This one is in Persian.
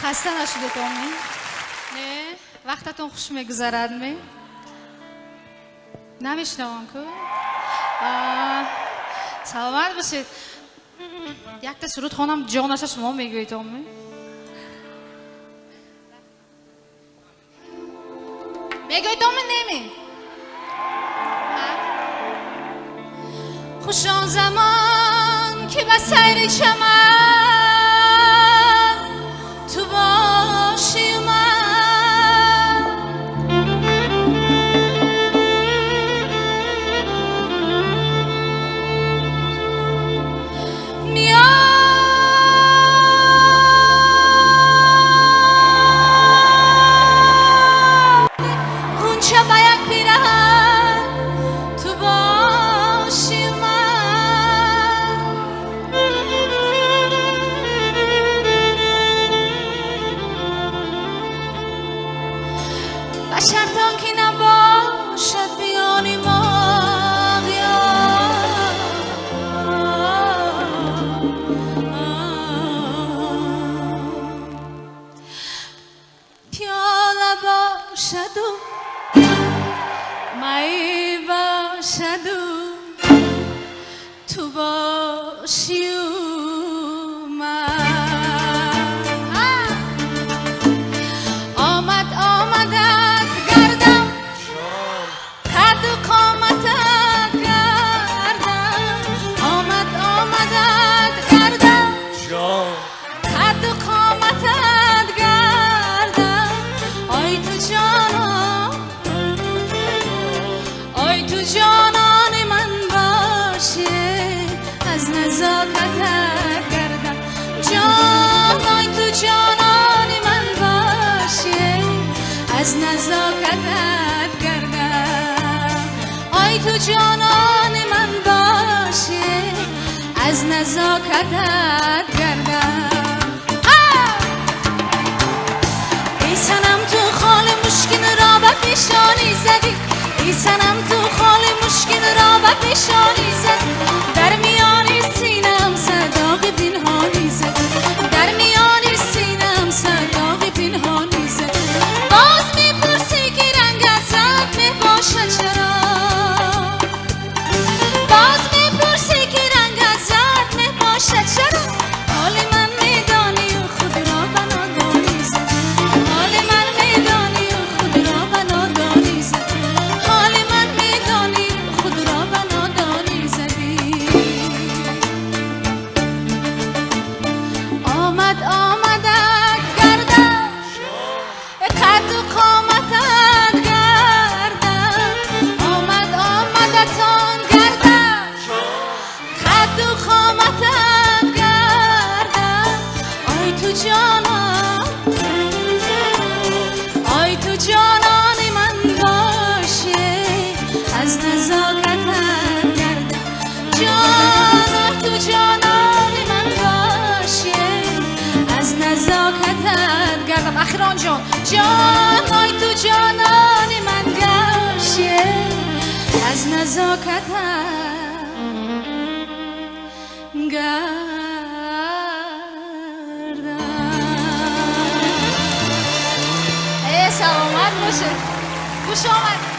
خسته نشده تومی؟ نه؟ وقتتون خوش میگذردمی؟ نمیشنوم که؟ سلامت باشید. یک تا سرود خونم جانش شما میگوی تومی؟ میگوی تومی نمی؟ خوش آن زمان که به سیر چمن تو باشی من میاد غنچه به یک پیرهن تو باشی من بشر تا که نباشد بیانی ما پیاله باشد و می باشد و تو باشی و من آمدت گردم قد و قامتت گردم آمدت گردم قد و قامتت گردم آی تو جانان آی تو جانان من باشی از نزاکتت گردم جان آی تو جانان من باشی از نزاکتت گردم آی تو جانان من باشی از نزاکتت گردم ای سنم تو خال مشکین را به پیشانی زدی ای سنم تو خال مشکین را به پیشانی زدی در میان سینم صداق پنهانی زدی در میان سینم صداق پنهانی زدی باز میپرسی که رنگ ازت میباشد چرا باز میپرسی که رنگ ازت میباشد چرا حال من میدانی و خود را بنا دانی زدی حال من میدانی و خود را بنا دانی زدی حال من میدانی و خود را بنا دانی زدی آمدت گردم قد و قامتت گردم آمدتان گردم قد و قامتت گردم آی تو جانان آی تو جانان من باشی از نزاکتت گردم جان آی تو جانان من باشی از نزاکتت گردم اخیران جان جان آی تو جانان من باشی از نزاکتت گردم سلامت باشه خوش آمد